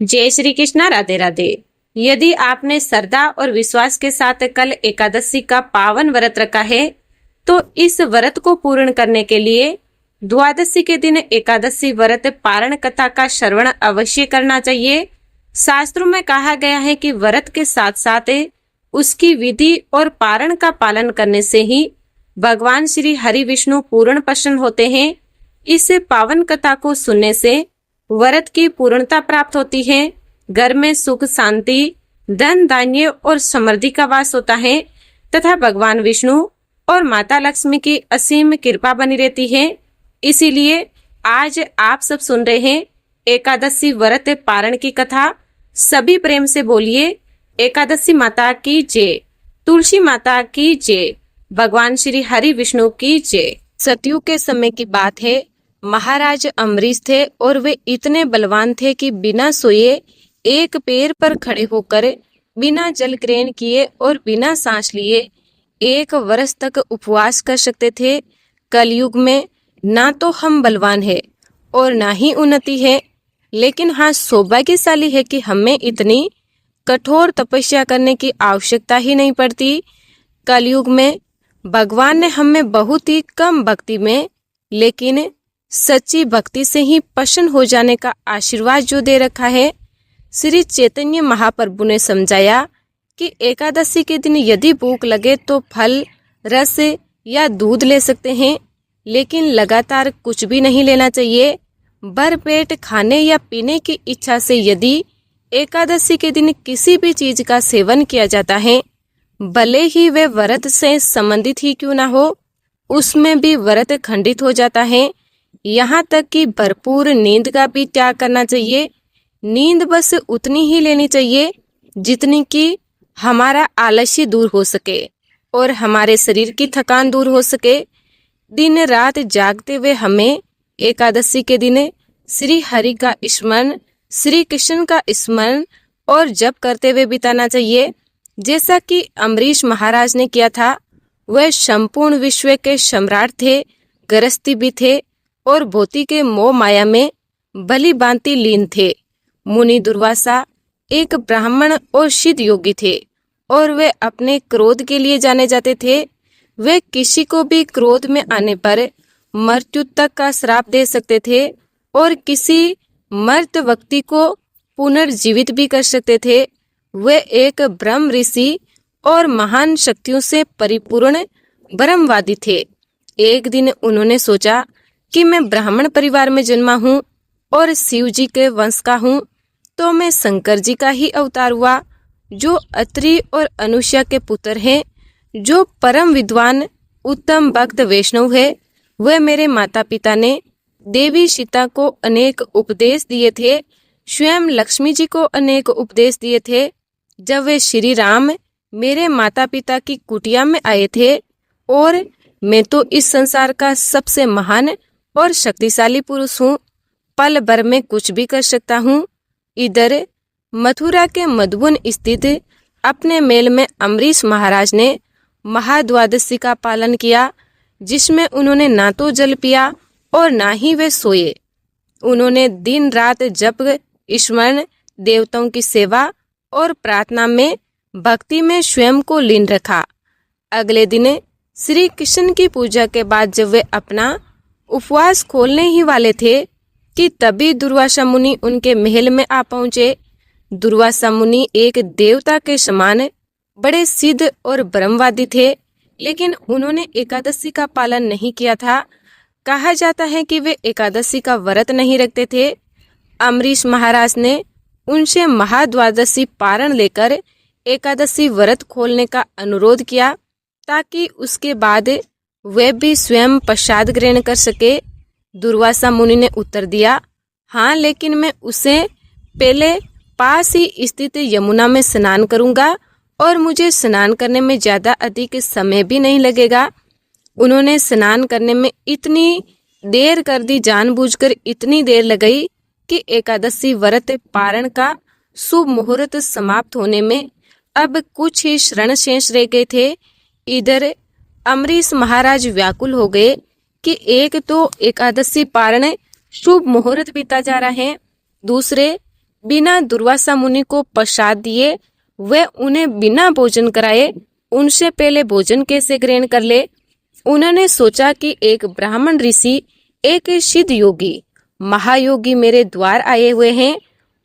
जय श्री कृष्णा। राधे राधे। यदि आपने श्रद्धा और विश्वास के साथ कल एकादशी का पावन व्रत रखा है तो इस व्रत को पूर्ण करने के लिए द्वादशी के दिन एकादशी व्रत पारण कथा का श्रवण अवश्य करना चाहिए। शास्त्रों में कहा गया है कि व्रत के साथ साथ उसकी विधि और पारण का पालन करने से ही भगवान श्री हरि विष्णु पूर्ण प्रसन्न होते हैं। इस पावन कथा को सुनने से व्रत की पूर्णता प्राप्त होती है, घर में सुख शांति, धन धान्य और समृद्धि का वास होता है तथा भगवान विष्णु और माता लक्ष्मी की असीम कृपा बनी रहती है। इसीलिए आज आप सब सुन रहे हैं एकादशी व्रत पारण की कथा। सभी प्रेम से बोलिए एकादशी माता की जय, तुलसी माता की जय, भगवान श्री हरि विष्णु की जय। सतयुग के समय की बात है। महाराज अम्बरीश थे और वे इतने बलवान थे कि बिना सोए एक पैर पर खड़े होकर बिना जल ग्रहण किए और बिना सांस लिए 1 वर्ष तक उपवास कर सकते थे। कलयुग में ना तो हम बलवान है और ना ही उन्नति है, लेकिन हाँ सौभाग्यशाली है कि हमें इतनी कठोर तपस्या करने की आवश्यकता ही नहीं पड़ती। कलयुग में भगवान ने हमें बहुत ही कम भक्ति में लेकिन सच्ची भक्ति से ही प्रसन्न हो जाने का आशीर्वाद जो दे रखा है। श्री चैतन्य महाप्रभु ने समझाया कि एकादशी के दिन यदि भूख लगे तो फल, रस या दूध ले सकते हैं, लेकिन लगातार कुछ भी नहीं लेना चाहिए। भर पेट खाने या पीने की इच्छा से यदि एकादशी के दिन किसी भी चीज का सेवन किया जाता है, भले ही वे व्रत से संबंधित ही क्यों ना हो, उसमें भी व्रत खंडित हो जाता है। यहाँ तक कि भरपूर नींद का भी त्याग करना चाहिए। नींद बस उतनी ही लेनी चाहिए जितनी कि हमारा आलस्य दूर हो सके और हमारे शरीर की थकान दूर हो सके। दिन रात जागते हुए हमें एकादशी के दिन श्री हरि का स्मरण, श्री कृष्ण का स्मरण और जप करते हुए बिताना चाहिए, जैसा कि अम्बरीश महाराज ने किया था। वह संपूर्ण विश्व के सम्राट थे, गृहस्थी भी थे और भौतिक के मोह माया में भली भांति लीन थे। मुनि दुर्वासा एक ब्राह्मण और सिद्ध योगी थे और वे अपने क्रोध के लिए जाने जाते थे। वे किसी को भी क्रोध में आने पर मृत्यु तक का श्राप दे सकते थे और किसी मर्त व्यक्ति को पुनर्जीवित भी कर सकते थे। वे एक ब्रह्म ऋषि और महान शक्तियों से परिपूर्ण ब्रह्मवादी थे। एक दिन उन्होंने सोचा कि मैं ब्राह्मण परिवार में जन्मा हूँ और शिव जी के वंश का हूँ, तो मैं शंकर जी का ही अवतार हुआ, जो अत्रि और अनुष्या के पुत्र हैं, जो परम विद्वान उत्तम भक्त वैष्णव है। वह मेरे माता पिता ने देवी सीता को अनेक उपदेश दिए थे, स्वयं लक्ष्मी जी को अनेक उपदेश दिए थे। जब वे श्री राम मेरे माता पिता की कुटिया में आए थे और मैं तो इस संसार का सबसे महान और शक्तिशाली पुरुष हूँ, पल भर में कुछ भी कर सकता हूँ। इधर मथुरा के मधुबन स्थित अपने महल में अम्बरीश महाराज ने महाद्वादशी का पालन किया, जिसमें उन्होंने ना तो जल पिया और ना ही वे सोए। उन्होंने दिन रात जप, स्मरण, देवताओं की सेवा और प्रार्थना में भक्ति में स्वयं को लीन रखा। अगले दिन श्री कृष्ण की पूजा के बाद जब वे अपना उपवास खोलने ही वाले थे कि तभी दुर्वासा मुनि उनके महल में आ पहुंचे। दुर्वासा मुनि एक देवता के समान बड़े सिद्ध और ब्रह्मवादी थे, लेकिन उन्होंने एकादशी का पालन नहीं किया था। कहा जाता है कि वे एकादशी का व्रत नहीं रखते थे। अम्बरीश महाराज ने उनसे महाद्वादशी पारण लेकर एकादशी व्रत खोलने का अनुरोध किया, ताकि उसके बाद वे भी स्वयं प्रसाद ग्रहण कर सके। दुर्वासा मुनि ने उत्तर दिया, हाँ, लेकिन मैं उसे पहले पास ही स्थित यमुना में स्नान करूंगा और मुझे स्नान करने में ज्यादा अधिक समय भी नहीं लगेगा। उन्होंने स्नान करने में इतनी देर कर दी, जानबूझकर इतनी देर लगाई कि एकादशी व्रत पारण का शुभ मुहूर्त समाप्त होने में अब कुछ ही क्षण शेष रह गए थे। इधर अम्बरीश महाराज व्याकुल हो गए कि एक तो एकादशी पारण शुभ मुहूर्त बीता जा रहा है, दूसरे बिना दुर्वासा मुनि को प्रसाद दिए वे उन्हें बिना भोजन कराए उनसे पहले भोजन कैसे ग्रहण कर ले। उन्होंने सोचा कि एक ब्राह्मण ऋषि, एक सिद्ध योगी, महायोगी मेरे द्वार आए हुए हैं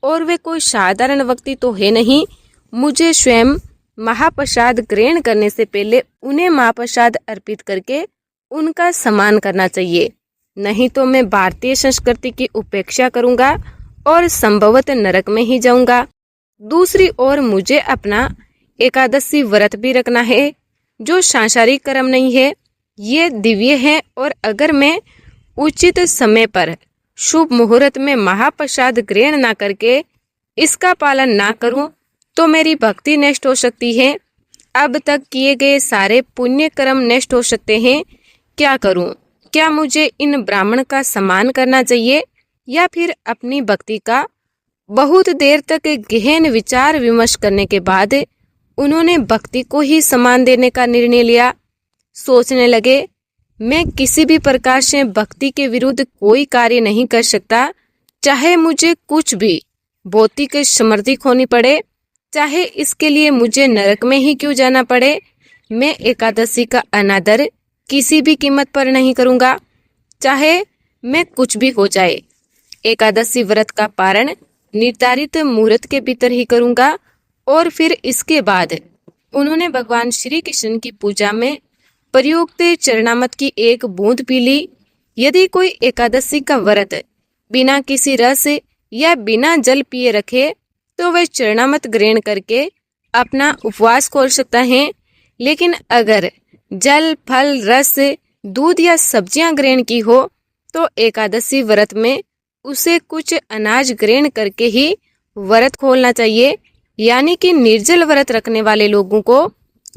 और वे कोई साधारण व्यक्ति तो है नहीं। मुझे स्वयं महाप्रसाद ग्रहण करने से पहले उन्हें महाप्रसाद अर्पित करके उनका सम्मान करना चाहिए, नहीं तो मैं भारतीय संस्कृति की उपेक्षा करूंगा और संभवतः नरक में ही जाऊंगा। दूसरी ओर मुझे अपना एकादशी व्रत भी रखना है, जो सांसारिक कर्म नहीं है, ये दिव्य है, और अगर मैं उचित समय पर शुभ मुहूर्त में महाप्रसाद ग्रहण ना करके इसका पालन ना करूं तो मेरी भक्ति नष्ट हो सकती है। अब तक किए गए सारे पुण्य कर्म नष्ट हो सकते हैं। क्या करूं? क्या मुझे इन ब्राह्मण का सम्मान करना चाहिए या फिर अपनी भक्ति का? बहुत देर तक गहन विचार विमर्श करने के बाद उन्होंने भक्ति को ही सम्मान देने का निर्णय लिया। सोचने लगे, मैं किसी भी प्रकार से भक्ति के विरुद्ध कोई कार्य नहीं कर सकता, चाहे मुझे कुछ भी भौतिक समृद्धि खोनी पड़े, चाहे इसके लिए मुझे नरक में ही क्यों जाना पड़े। मैं एकादशी का अनादर किसी भी कीमत पर नहीं करूंगा, चाहे मैं कुछ भी हो जाए। एकादशी व्रत का पारण निर्धारित मुहूर्त के भीतर ही करूंगा। और फिर इसके बाद उन्होंने भगवान श्री कृष्ण की पूजा में प्रयुक्त चरणामृत की एक बूंद पी ली। यदि कोई एकादशी का व्रत बिना किसी रस या बिना जल पिए रखे तो वह चरणामृत ग्रहण करके अपना उपवास खोल सकता है, लेकिन अगर जल, फल, रस, दूध या सब्जियां ग्रहण की हो तो एकादशी व्रत में उसे कुछ अनाज ग्रहण करके ही व्रत खोलना चाहिए। यानी कि निर्जल व्रत रखने वाले लोगों को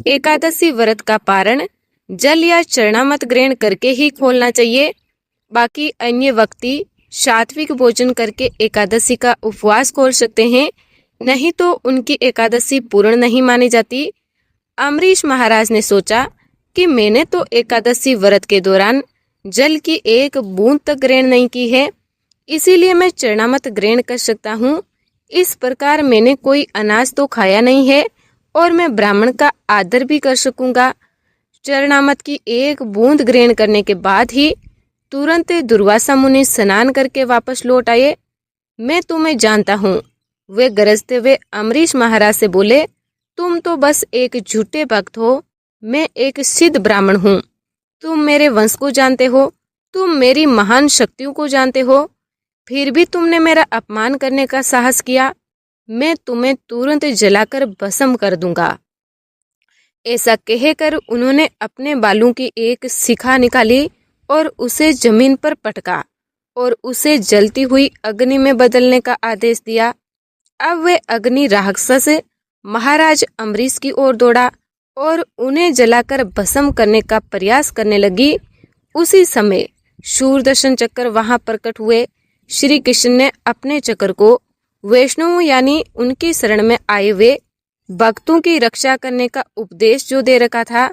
एकादशी व्रत का पारण जल या चरणामृत ग्रहण करके ही खोलना चाहिए। बाकी अन्य व्यक्ति सात्विक भोजन करके एकादशी का उपवास खोल सकते हैं, नहीं तो उनकी एकादशी पूर्ण नहीं मानी जाती। अम्बरीश महाराज ने सोचा कि मैंने तो एकादशी व्रत के दौरान जल की एक बूंद तक ग्रहण नहीं की है, इसीलिए मैं चरणामृत ग्रहण कर सकता हूँ। इस प्रकार मैंने कोई अनाज तो खाया नहीं है और मैं ब्राह्मण का आदर भी कर सकूंगा। चरणामृत की एक बूंद ग्रहण करने के बाद ही तुरंत दुर्वासा मुनि स्नान करके वापस लौट आए। मैं तुम्हें जानता हूँ, वे गरजते हुए अम्बरीश महाराज से बोले, तुम तो बस एक झूठे भक्त हो, मैं एक सिद्ध ब्राह्मण हूँ। तुम मेरे वंश को जानते हो, तुम मेरी महान शक्तियों को जानते हो, फिर भी तुमने मेरा अपमान करने का साहस किया। मैं तुम्हें तुरंत जलाकर भस्म कर दूंगा। ऐसा कहकर उन्होंने अपने बालों की एक शिखा निकाली और उसे जमीन पर पटका और उसे जलती हुई अग्नि में बदलने का आदेश दिया। अब वे अग्नि राक्षस महाराज अम्बरीश की ओर दौड़ा और उन्हें जलाकर भस्म करने का प्रयास करने लगी। उसी समय शूरदर्शन चक्र वहां प्रकट हुए। श्री कृष्ण ने अपने चक्र को वैष्णव यानी उनकी शरण में आए हुए भक्तों की रक्षा करने का उपदेश जो दे रखा था,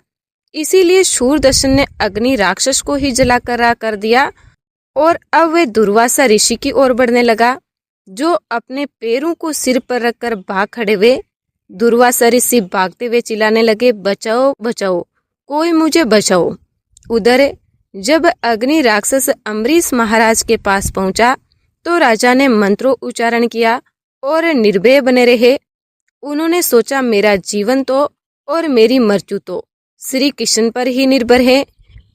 इसीलिए शूरदर्शन ने अग्नि राक्षस को ही जलाकर राख कर दिया और अब वे दुर्वासा ऋषि की ओर बढ़ने लगा, जो अपने पैरों को सिर पर रखकर भाग खड़े हुए। दुर्वासा ऋषि भागते हुए चिल्लाने लगे, बचाओ बचाओ, कोई मुझे बचाओ। उधर जब अग्नि राक्षस अम्बरीश महाराज के पास पहुंचा तो राजा ने मंत्रों उच्चारण किया और निर्भय बने रहे। उन्होंने सोचा, मेरा जीवन तो और मेरी मृत्यु तो श्री कृष्ण पर ही निर्भर है।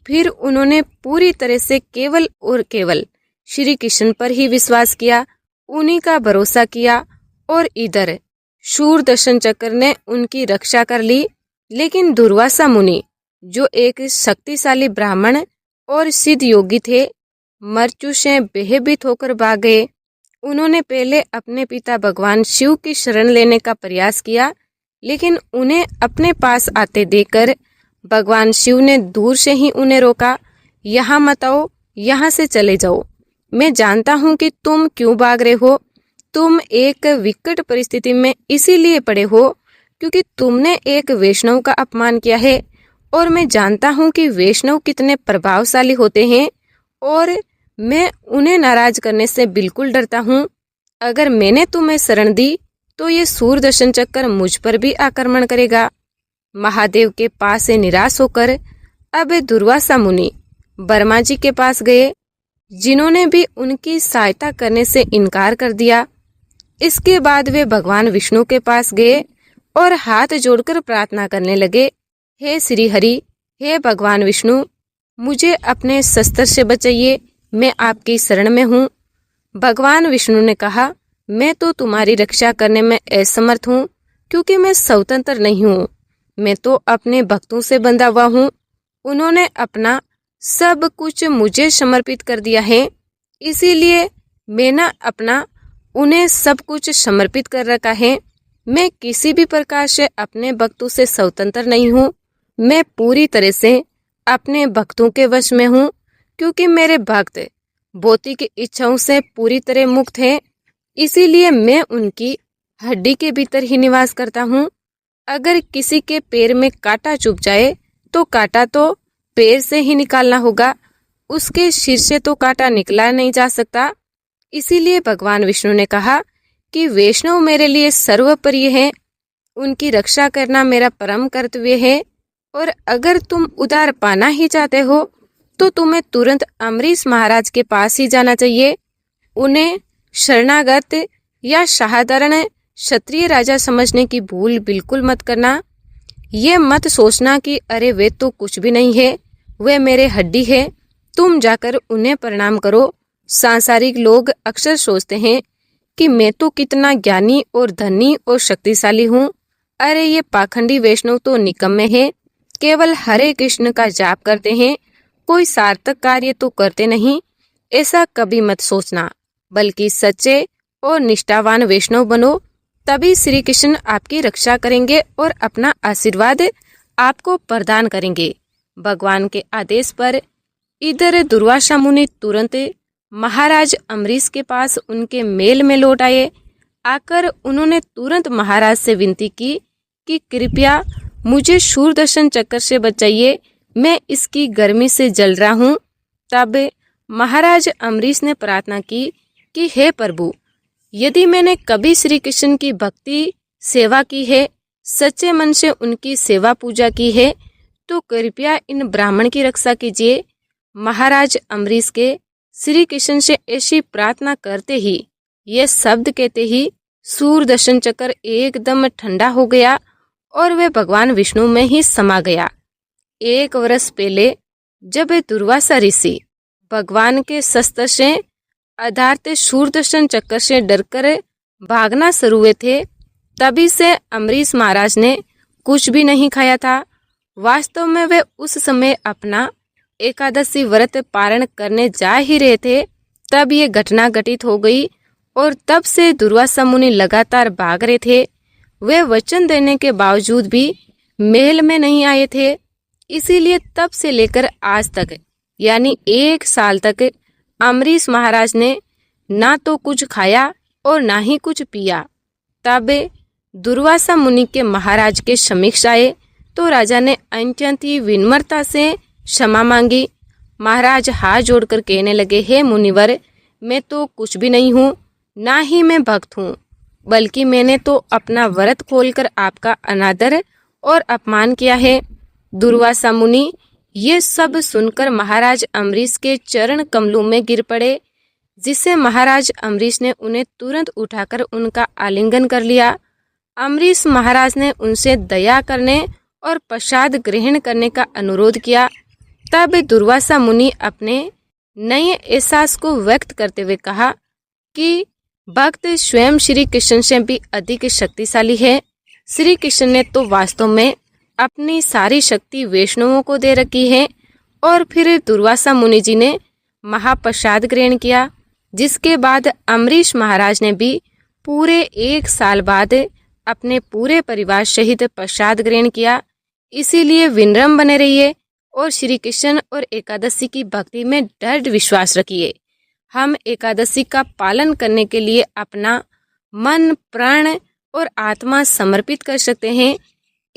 फिर उन्होंने पूरी तरह से केवल और केवल श्री कृष्ण पर ही विश्वास किया, उन्हीं का भरोसा किया और इधर शूरदर्शन चक्र ने उनकी रक्षा कर ली। लेकिन दुर्वासा मुनि, जो एक शक्तिशाली ब्राह्मण और सिद्ध योगी थे, मृत्यु से भयभीत होकर भाग गए। उन्होंने पहले अपने पिता भगवान शिव की शरण लेने का प्रयास किया, लेकिन उन्हें अपने पास आते देखकर भगवान शिव ने दूर से ही उन्हें रोका। यहाँ मत आओ, यहाँ से चले जाओ। मैं जानता हूँ कि तुम क्यों भाग रहे हो। तुम एक विकट परिस्थिति में इसीलिए पड़े हो क्योंकि तुमने एक वैष्णव का अपमान किया है, और मैं जानता हूँ कि वैष्णव कितने प्रभावशाली होते हैं और मैं उन्हें नाराज करने से बिल्कुल डरता हूँ। अगर मैंने तुम्हें शरण दी तो ये सूरदर्शन चक्कर मुझ पर भी आक्रमण करेगा। महादेव के पास से निराश होकर अब दुर्वासा मुनि वर्मा जी के पास गए, जिन्होंने भी उनकी सहायता करने से इनकार कर दिया। इसके बाद वे भगवान विष्णु के पास गए और हाथ जोड़कर प्रार्थना करने लगे, हे श्री हरि, हे भगवान विष्णु, मुझे अपने शस्त्र से बचाइए, मैं आपकी शरण में हूँ। भगवान विष्णु ने कहा, मैं तो तुम्हारी रक्षा करने में असमर्थ हूँ, क्योंकि मैं स्वतंत्र नहीं हूँ। मैं तो अपने भक्तों से बंधा हुआ हूँ। उन्होंने अपना सब कुछ मुझे समर्पित कर दिया है, इसीलिए मैंने अपना उन्हें सब कुछ समर्पित कर रखा है। मैं किसी भी प्रकार से अपने भक्तों से स्वतंत्र नहीं हूँ। मैं पूरी तरह से अपने भक्तों के वश में हूँ, क्योंकि मेरे भक्त भौतिक इच्छाओं से पूरी तरह मुक्त हैं। इसीलिए मैं उनकी हड्डी के भीतर ही निवास करता हूँ। अगर किसी के पैर में कांटा चुभ जाए तो कांटा तो पैर से ही निकालना होगा, उसके सिर से तो कांटा निकला नहीं जा सकता। इसीलिए भगवान विष्णु ने कहा कि वैष्णव मेरे लिए सर्वप्रिय है, उनकी रक्षा करना मेरा परम कर्तव्य है। और अगर तुम उद्धार पाना ही चाहते हो तो तुम्हें तुरंत अम्बरीश महाराज के पास ही जाना चाहिए। उन्हें शरणागत या साधारण क्षत्रिय राजा समझने की भूल बिल्कुल मत करना। ये मत सोचना कि अरे वे तो कुछ भी नहीं है, वे मेरे हड्डी है, तुम जाकर उन्हें प्रणाम करो। सांसारिक लोग अक्सर सोचते हैं कि मैं तो कितना ज्ञानी और धनी और शक्तिशाली हूँ। अरे ये पाखंडी वैष्णव तो निकम्मे हैं, केवल हरे कृष्ण का जाप करते हैं, कोई सार्थक कार्य तो करते नहीं। ऐसा कभी मत सोचना, बल्कि सच्चे और निष्ठावान वैष्णव बनो, तभी श्री कृष्ण आपकी रक्षा करेंगे और अपना आशीर्वाद आपको प्रदान करेंगे। भगवान के आदेश पर इधर दुर्वासा मुनि तुरंत महाराज अम्बरीश के पास उनके मेल में लौट आए। आकर उन्होंने तुरंत महाराज से विनती की कि कृपया मुझे सूरदर्शन चक्कर से बचाइए, मैं इसकी गर्मी से जल रहा हूँ। तब महाराज अम्बरीश ने प्रार्थना की कि हे प्रभु, यदि मैंने कभी श्री कृष्ण की भक्ति सेवा की है, सच्चे मन से उनकी सेवा पूजा की है, तो कृपया इन ब्राह्मण की रक्षा कीजिए। महाराज अम्बरीश के श्री कृष्ण से ऐसी प्रार्थना करते ही, ये शब्द कहते ही सूरदर्शन चक्र एकदम ठंडा हो गया और वे भगवान विष्णु में ही समा गया। 1 वर्ष पहले जब दुर्वासा ऋषि भगवान के शस्त्र से आधारित सूरदर्शन चक्र से डरकर भागना शुरू हुए थे, तभी से अम्बरीश महाराज ने कुछ भी नहीं खाया था। वास्तव में वे उस समय अपना एकादशी व्रत पारण करने जा ही रहे थे, तब ये घटना घटित हो गई और तब से दुर्वासा मुनि लगातार भाग रहे थे। वे वचन देने के बावजूद भी महल में नहीं आए थे, इसीलिए तब से लेकर आज तक यानी 1 साल तक अम्बरीश महाराज ने ना तो कुछ खाया और ना ही कुछ पिया। तब दुर्वासा मुनि के महाराज के समीक्ष आए तो राजा ने अत्यंत ही विनम्रता से क्षमा मांगी। महाराज हाथ जोड़कर कहने लगे, हे मुनिवर, मैं तो कुछ भी नहीं हूँ, ना ही मैं भक्त हूँ, बल्कि मैंने तो अपना व्रत खोलकर आपका अनादर और अपमान किया है। दुर्वासा मुनि ये सब सुनकर महाराज अम्बरीश के चरण कमलों में गिर पड़े, जिससे महाराज अम्बरीश ने उन्हें तुरंत उठाकर उनका आलिंगन कर लिया। अम्बरीश महाराज ने उनसे दया करने और प्रसाद ग्रहण करने का अनुरोध किया। तब दुर्वासा मुनि अपने नए एहसास को व्यक्त करते हुए कहा कि भक्त स्वयं श्री कृष्ण से भी अधिक शक्तिशाली है। श्री कृष्ण ने तो वास्तव में अपनी सारी शक्ति वैष्णवों को दे रखी है। और फिर दुर्वासा मुनि जी ने महाप्रसाद ग्रहण किया, जिसके बाद अम्बरीश महाराज ने भी पूरे 1 साल बाद अपने पूरे परिवार सहित प्रसाद ग्रहण किया। इसीलिए विनम्र बने रहिए और श्री कृष्ण और एकादशी की भक्ति में दृढ़ विश्वास रखिए। हम एकादशी का पालन करने के लिए अपना मन, प्राण और आत्मा समर्पित कर सकते हैं।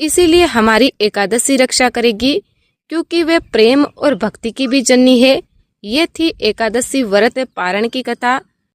इसीलिए हमारी एकादशी रक्षा करेगी, क्योंकि वे प्रेम और भक्ति की भी जननी है। ये थी एकादशी व्रत पारण की कथा।